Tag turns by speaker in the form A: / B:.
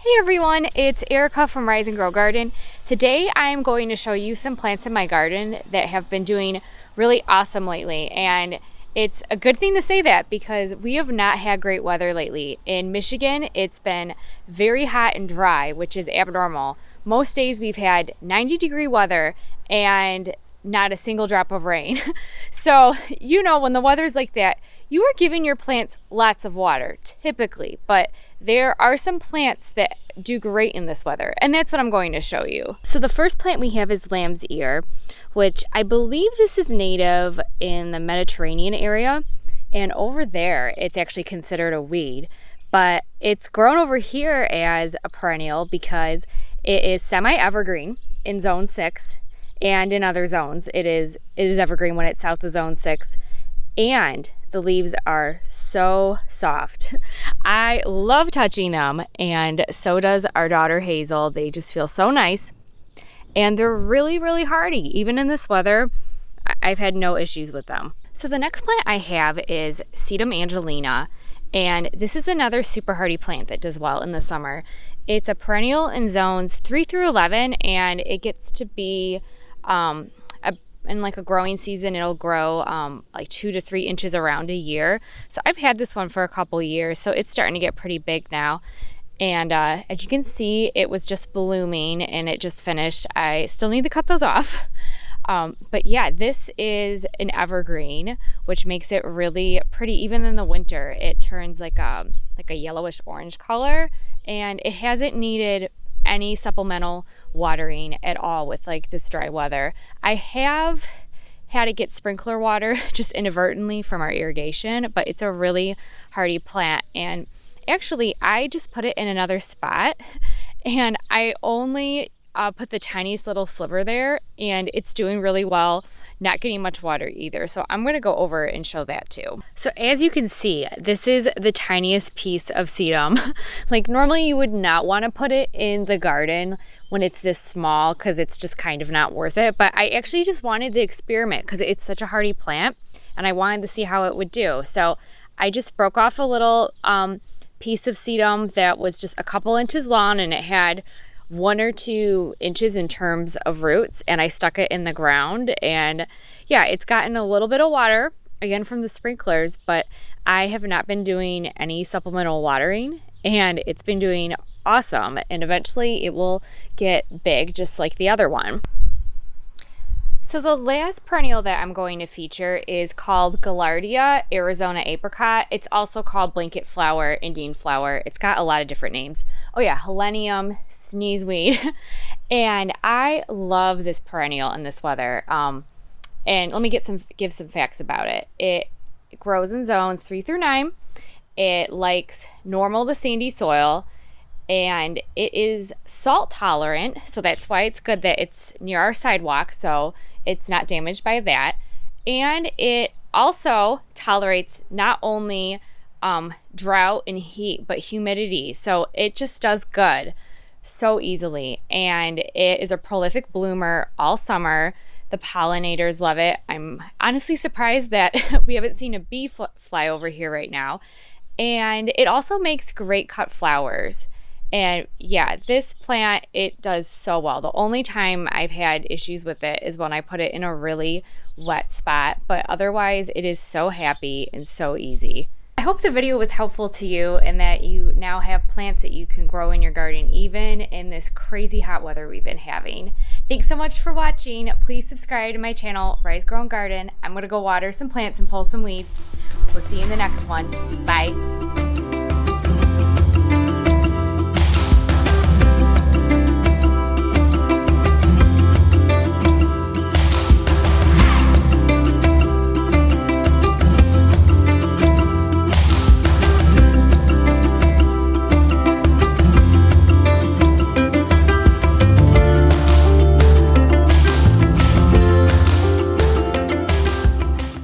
A: Hey everyone, it's Erica from Rise and Grow Garden. Today I'm going to show you some plants in my garden that have been doing really awesome lately, and it's a good thing to say that because we have not had great weather lately. In Michigan, it's been very hot and dry, which is abnormal. Most days we've had 90-degree weather and not a single drop of rain. So, when the weather's like that, you are giving your plants lots of water, typically, but there are some plants that do great in this weather, and that's what I'm going to show you. So the first plant we have is lamb's ear, which I believe this is native in the Mediterranean area, and over there it's actually considered a weed, but it's grown over here as a perennial because it is semi-evergreen in zone 6, and in other zones it is evergreen when it's south of zone 6. And the leaves are so soft. I love touching them, and so does our daughter Hazel. They just feel so nice, and they're really, really hardy. Even in this weather, I've had no issues with them. So the next plant I have is Sedum Angelina, and this is another super hardy plant that does well in the summer. It's a perennial in zones 3 through 11, and it gets to be in like a growing season, it'll grow like 2 to 3 inches around a year. So I've had this one for a couple years, so it's starting to get pretty big now. And as you can see, it was just blooming and it just finished. I still need to cut those off. But yeah, this is an evergreen, which makes it really pretty. Even in the winter, it turns like a yellowish orange color, and it hasn't needed any supplemental watering at all with like this dry weather. I have had to get sprinkler water just inadvertently from our irrigation, but it's a really hardy plant. And actually I just put it in another spot, and I only put the tiniest little sliver there, and it's doing really well, not getting much water either. So I'm going to go over and show that too. So as you can see, this is the tiniest piece of sedum. Like normally you would not want to put it in the garden when it's this small because it's just kind of not worth it. But I actually just wanted to experiment because it's such a hardy plant, and I wanted to see how it would do. So I just broke off a little piece of sedum that was just a couple inches long, and it had 1 or 2 inches in terms of roots, and I stuck it in the ground. And yeah, it's gotten a little bit of water again from the sprinklers, but I have not been doing any supplemental watering, and it's been doing awesome, and eventually it will get big just like the other one. So the last perennial that I'm going to feature is called Gaillardia Arizona Apricot. It's also called blanket flower, Indian flower. It's got a lot of different names. Oh yeah, Helenium, sneezeweed. And I love this perennial in this weather. And let me give some facts about it. It grows in zones 3 through 9. It likes normal to sandy soil, and it is salt tolerant. So that's why it's good that it's near our sidewalk, so it's not damaged by that. And it also tolerates not only drought and heat, but humidity. So it just does good so easily. And it is a prolific bloomer all summer. The pollinators love it. I'm honestly surprised that we haven't seen a bee fly over here right now. And it also makes great cut flowers. And yeah, this plant, it does so well. The only time I've had issues with it is when I put it in a really wet spot, but otherwise it is so happy and so easy. I hope the video was helpful to you and that you now have plants that you can grow in your garden even in this crazy hot weather we've been having. Thanks so much for watching. Please subscribe to my channel, Rise Grow Garden. I'm gonna go water some plants and pull some weeds. We'll see you in the next one. Bye.